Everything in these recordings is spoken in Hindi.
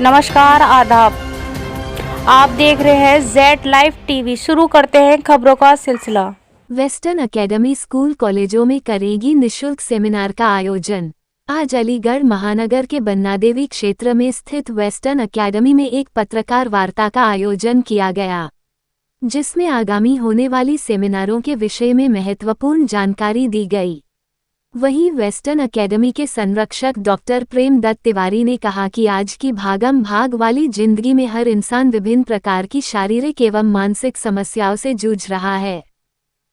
नमस्कार, आदाब। आप देख रहे हैं जेड लाइव टीवी। शुरू करते हैं खबरों का सिलसिला। वेस्टर्न एकेडमी स्कूल कॉलेजों में करेगी निशुल्क सेमिनार का आयोजन। आज अलीगढ़ महानगर के बन्नादेवी क्षेत्र में स्थित वेस्टर्न एकेडमी में एक पत्रकार वार्ता का आयोजन किया गया, जिसमें आगामी होने वाली सेमिनारों के विषय में महत्वपूर्ण जानकारी दी गई। वहीं वेस्टर्न एकेडमी के संरक्षक डॉक्टर प्रेम दत्त तिवारी ने कहा कि आज की भागम भाग वाली जिंदगी में हर इंसान विभिन्न प्रकार की शारीरिक एवं मानसिक समस्याओं से जूझ रहा है।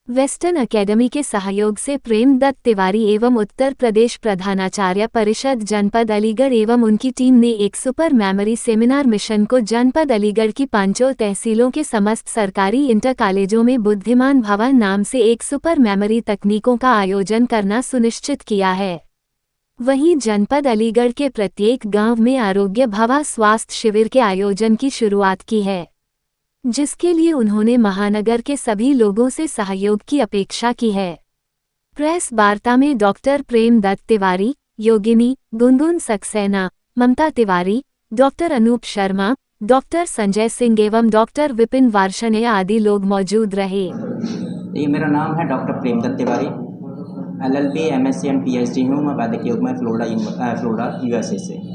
वेस्टर्न एकेडमी के सहयोग से प्रेम दत्त तिवारी एवं उत्तर प्रदेश प्रधानाचार्य परिषद जनपद अलीगढ़ एवं उनकी टीम ने एक सुपर मेमोरी सेमिनार मिशन को जनपद अलीगढ़ की पांचों तहसीलों के समस्त सरकारी इंटर कॉलेजों में बुद्धिमान भवन नाम से एक सुपर मेमोरी तकनीकों का आयोजन करना सुनिश्चित किया है। वहीं जनपद अलीगढ़ के प्रत्येक गांव में आरोग्य भवा स्वास्थ्य शिविर के आयोजन की शुरुआत की है, जिसके लिए उन्होंने महानगर के सभी लोगों से सहयोग की अपेक्षा की है। प्रेस वार्ता में डॉक्टर प्रेम दत्त तिवारी, योगिनी, गुनगुन सक्सेना, ममता तिवारी, डॉक्टर अनूप शर्मा, डॉक्टर संजय सिंह एवं डॉक्टर विपिन वार्षणे आदि लोग मौजूद रहे। ये मेरा नाम है doctor Prem Datt Tiwari, LLB MSc and PhD हूँ मैं वैदिक योग में फ्लोरिडा USA से।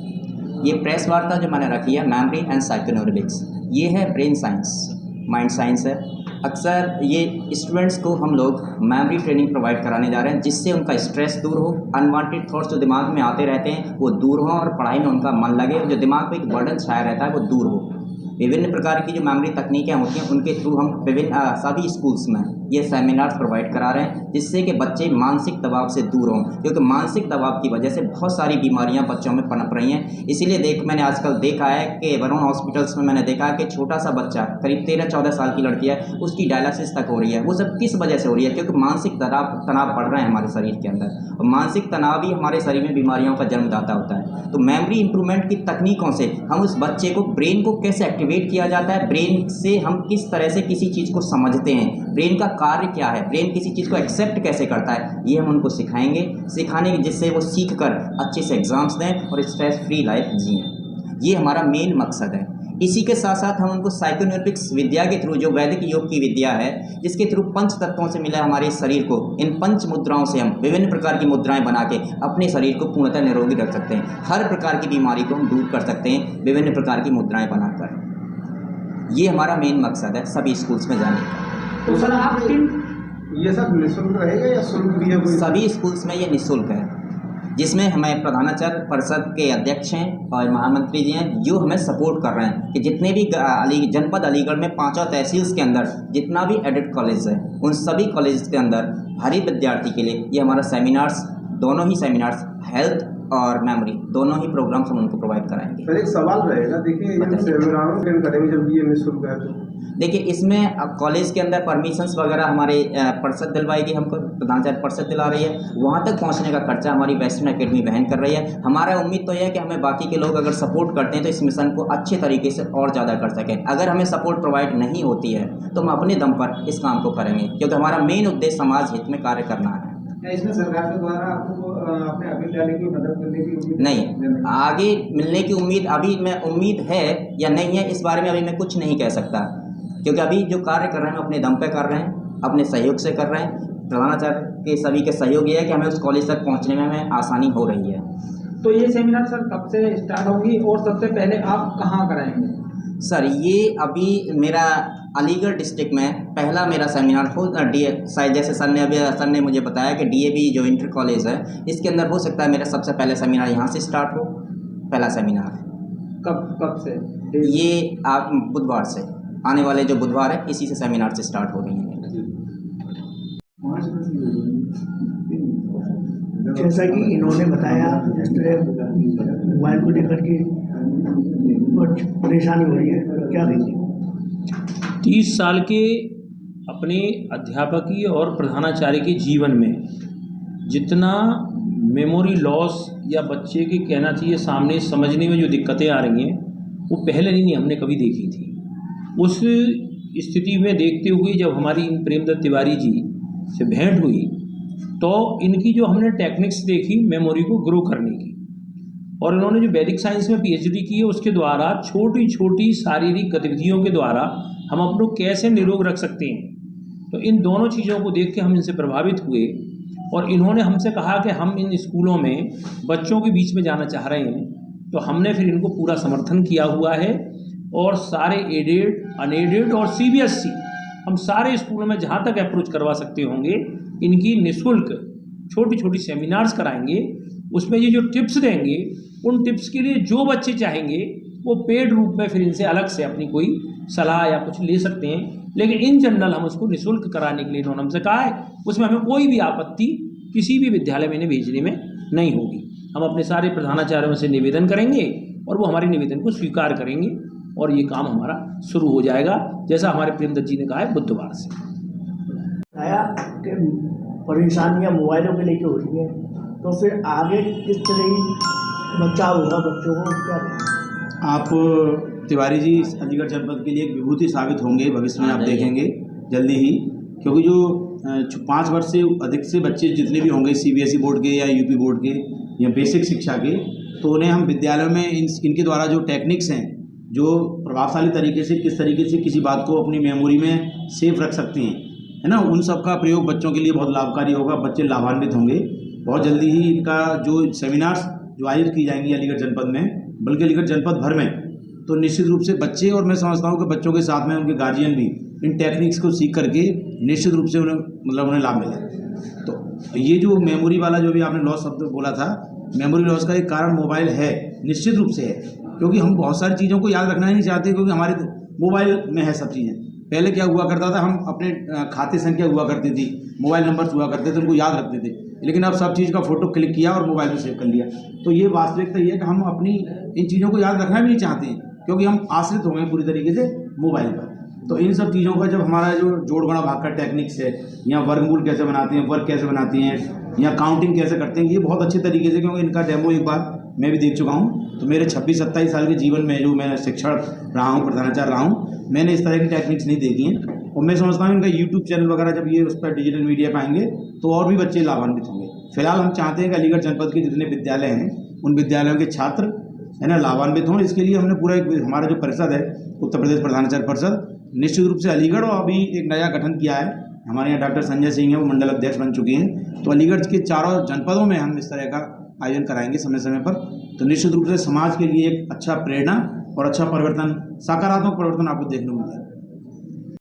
ये प्रेस वार्ता जो मैंने रखी है मेमोरी एंड साइकोन्यूरोलिक्स, ये है ब्रेन साइंस, माइंड साइंस है। अक्सर ये स्टूडेंट्स को हम लोग मेमोरी ट्रेनिंग प्रोवाइड कराने जा रहे हैं, जिससे उनका स्ट्रेस दूर हो, अनवांटेड थॉट्स जो दिमाग में आते रहते हैं वो दूर हो और पढ़ाई में उनका मन लगे, जो दिमाग में एक बर्डन छाया रहता है वो दूर हो। विभिन्न प्रकार की जो मेमोरी तकनीकें होती हैं उनके थ्रू हम विभिन्न सभी स्कूल्स में ये सेमिनार्स प्रोवाइड करा रहे हैं, जिससे कि बच्चे मानसिक दबाव से दूर हों, क्योंकि मानसिक दबाव की वजह से बहुत सारी बीमारियां बच्चों में पनप रही हैं। इसीलिए मैंने आजकल देखा है कि वरुण हॉस्पिटल्स में मैंने देखा है कि छोटा सा बच्चा करीब 13-14 साल की लड़की है, उसकी डायलिसिस तक हो रही है। वो सब किस वजह से हो रही है? क्योंकि मानसिक तनाव बढ़ रहे हैं हमारे शरीर के अंदर, और मानसिक तनाव ही हमारे शरीर में बीमारियों का जन्मदाता होता है। तो मेमोरी इंप्रूवमेंट की तकनीकों से हम उस बच्चे को, ब्रेन को कैसे एक्टिवेट किया जाता है, ब्रेन से हम किस तरह से किसी चीज़ को समझते हैं, ब्रेन का कार्य क्या है, ब्रेन किसी चीज़ को एक्सेप्ट कैसे करता है, ये हम उनको सिखाने जिससे वो सीख कर अच्छे से एग्ज़ाम्स दें और स्ट्रेस फ्री लाइफ जिएँ। ये हमारा मेन मकसद है। इसी के साथ साथ हम उनको साइकोन्यूरोलिक्स विद्या के थ्रू, जो वैदिक योग की विद्या है, जिसके थ्रू पंच तत्वों से मिला हमारे शरीर को, इन पंच मुद्राओं से हम विभिन्न प्रकार की मुद्राएं बना के अपने शरीर को पूर्णतः निरोगी रख सकते हैं। हर प्रकार की बीमारी को हम दूर कर सकते हैं विभिन्न प्रकार की मुद्राएं बनाकर। ये हमारा मेन मकसद है सभी स्कूल्स में जाने का। तो सर आप ये सब निःशुल्क रहेगा या शुल्क भी है कोई? सभी स्कूल्स में ये निःशुल्क है, जिसमें हमें प्रधानाचार्य परिषद के अध्यक्ष हैं और महामंत्री जी हैं, जो हमें सपोर्ट कर रहे हैं कि जितने भी जनपद अलीगढ़ में पांचों तहसील्स के अंदर जितना भी एडेड कॉलेज है, उन सभी कॉलेज के अंदर हर एक विद्यार्थी के लिए ये हमारा सेमिनार्स, दोनों ही सेमिनार्स, हेल्थ और मेमोरी, दोनों ही प्रोग्राम्स हम उनको प्रोवाइड कराएंगे। सर एक सवाल रहेगा, देखिए इन सेमिनारों के एकेडमी जब ये निःशुल्क है तो देखिए इसमें अब कॉलेज के अंदर परमिशंस वगैरह हमारे परिषद दिलवाएगी, हमको प्रधानाचार्य परिषद दिला रही है, वहाँ तक पहुँचने का खर्चा हमारी वेस्टर्न एकेडमी वहन कर रही है। हमारा उम्मीद तो यह है कि हमें बाकी के लोग अगर सपोर्ट करते हैं तो इस मिशन को अच्छे तरीके से और ज़्यादा कर सकें। अगर हमें सपोर्ट प्रोवाइड नहीं होती है तो हम अपने दम पर इस काम को करेंगे, क्योंकि हमारा मेन उद्देश्य समाज हित में कार्य करना है। इसमें सरकार के द्वारा आपको अपने आगे जाने की मदद करने की उम्मीद नहीं, आगे मिलने की उम्मीद अभी मैं उम्मीद है या नहीं है इस बारे में अभी मैं कुछ नहीं कह सकता, क्योंकि अभी जो कार्य कर रहे हैं हम अपने दम पे कर रहे हैं, अपने सहयोग से कर रहे हैं। प्रधानाचार्य के सभी के सहयोग ये है कि हमें उस कॉलेज तक पहुंचने में हमें आसानी हो रही है। तो ये सेमिनार सर कब से स्टार्ट होगी और सबसे पहले आप कहाँ कराएंगे? सर ये अभी मेरा अलीगढ़ डिस्ट्रिक्ट में पहला मेरा सेमिनार हो, जैसे सर ने मुझे बताया कि DAV जो इंटर कॉलेज है इसके अंदर हो सकता है मेरा सबसे पहले सेमिनार यहाँ से स्टार्ट हो, पहला सेमिनार। कब से? ये आप बुधवार से, आने वाले जो बुधवार है इसी से सेमिनार से स्टार्ट हो रही है। जैसा कि इन्होंने बताया, जिस तरह मोबाइल को लेकर के कुछ परेशानी हो रही है, क्या कहेंगे? 30 साल के अपने अध्यापकीय और प्रधानाचार्य के जीवन में जितना मेमोरी लॉस या बच्चे के कहना चाहिए सामने समझने में जो दिक्कतें आ रही हैं वो पहले नहीं हमने कभी देखी थी। उस स्थिति में देखते हुए जब हमारी इन प्रेम दत्त तिवारी जी से भेंट हुई तो इनकी जो हमने टेक्निक्स देखी मेमोरी को ग्रो करने की, और इन्होंने जो वैदिक साइंस में पीएचडी की है उसके द्वारा छोटी छोटी शारीरिक गतिविधियों के द्वारा हम अपनों कैसे निरोग रख सकते हैं। तो इन दोनों चीज़ों को देख के हम इनसे प्रभावित हुए और इन्होंने हमसे कहा कि हम इन स्कूलों में बच्चों के बीच में जाना चाह रहे हैं। तो हमने फिर इनको पूरा समर्थन किया हुआ है और सारे एडेड, अनएडेड और सीबीएसई हम सारे स्कूलों में जहाँ तक अप्रोच करवा सकते होंगे इनकी निःशुल्क छोटी छोटी सेमिनार्स कराएंगे। उसमें ये जो टिप्स देंगे उन टिप्स के लिए जो बच्चे चाहेंगे वो पेड रूप में फिर इनसे अलग से अपनी कोई सलाह या कुछ ले सकते हैं, लेकिन इन जनरल हम उसको निःशुल्क कराने के लिए इन्होंने हमसे कहा है। उसमें हमें कोई भी आपत्ति किसी भी विद्यालय में इन्हें भेजने में नहीं होगी। हम अपने सारे प्रधानाचार्यों से निवेदन करेंगे और वो हमारे निवेदन को स्वीकार करेंगे और ये काम हमारा शुरू हो जाएगा, जैसा हमारे प्रेमदत्त जी ने कहा है बुधवार से। आया कि परेशानियाँ मोबाइलों के लेके हो रही हैं, तो फिर आगे किस तरह बचाव होगा बच्चों को, क्या आप तिवारी जी अलीगढ़ जनपद के लिए एक विभूति साबित होंगे भविष्य में, आप देखेंगे जल्दी ही, क्योंकि जो 5 वर्ष से अधिक से बच्चे जितने भी होंगे सीबीएसई बोर्ड के या यूपी बोर्ड के या बेसिक शिक्षा के, तो उन्हें हम विद्यालयों में इनके द्वारा जो टेक्निक्स हैं, जो प्रभावशाली तरीके से किस तरीके से किसी बात को अपनी मेमोरी में सेफ रख सकते हैं, है ना, उन सब का प्रयोग बच्चों के लिए बहुत लाभकारी होगा। बच्चे लाभान्वित होंगे। बहुत जल्दी ही इनका जो सेमिनार्स जो आयोजित की जाएंगी अलीगढ़ जनपद में, बल्कि अलीगढ़ जनपद भर में, तो निश्चित रूप से बच्चे और मैं समझता हूँ कि बच्चों के साथ में उनके गार्जियन भी इन टेक्निक्स को सीख करके निश्चित रूप से उन्हें लाभ मिले। तो ये जो मेमोरी वाला जो भी आपने लॉस शब्द बोला था, मेमोरी लॉस का एक कारण मोबाइल है, निश्चित रूप से है, क्योंकि हम बहुत सारी चीज़ों को याद रखना ही नहीं चाहते, क्योंकि हमारे मोबाइल में है सब चीज़ें। पहले क्या हुआ करता था, हम अपने खाते संख्या हुआ करती थी, मोबाइल नंबर हुआ करते थे, उनको याद रखते थे, लेकिन अब सब चीज़ का फोटो क्लिक किया और मोबाइल में सेव कर लिया। तो ये वास्तविकता ये है कि हम अपनी इन चीज़ों को याद रखना भी नहीं चाहते हैं, क्योंकि हम आश्रित हो गए पूरी तरीके से मोबाइल पर। तो इन सब चीज़ों का जब हमारा जो जोड़ गणा भाग का टेक्निक्स है, या वर्गमूल कैसे बनाते हैं, वर्ग कैसे बनाती हैं, या काउंटिंग कैसे करते हैं, ये बहुत अच्छे तरीके से, क्योंकि इनका डेमो एक बार मैं भी देख चुका हूँ। तो मेरे 26-27 साल के जीवन में जो मैं शिक्षण रहा हूँ, प्रधानाचार्य रहा हूँ, मैंने इस तरह की टेक्निक्स नहीं देखी हैं। और मैं समझता हूँ इनका यूट्यूब चैनल वगैरह जब ये उस पर डिजिटल मीडिया पर आएंगे तो और भी बच्चे लाभान्वित होंगे। फिलहाल हम चाहते हैं कि अलीगढ़ जनपद के जितने विद्यालय हैं उन विद्यालयों के छात्र है ना लाभान्वित हों। इसके लिए हमने पूरा हमारा जो परिषद है, उत्तर प्रदेश प्रधानाचार्य परिषद, निश्चित रूप से अलीगढ़ और अभी एक नया गठन किया है हमारे यहाँ, डॉक्टर संजय सिंह है, वो मंडल अध्यक्ष बन चुके हैं। तो अलीगढ़ के चारों जनपदों में हम इस तरह का आयोजन कराएंगे समय समय पर। तो निश्चित रूप से समाज के लिए एक अच्छा प्रेरणा और अच्छा परिवर्तन, सकारात्मक परिवर्तन आपको देखने को मिलेगा।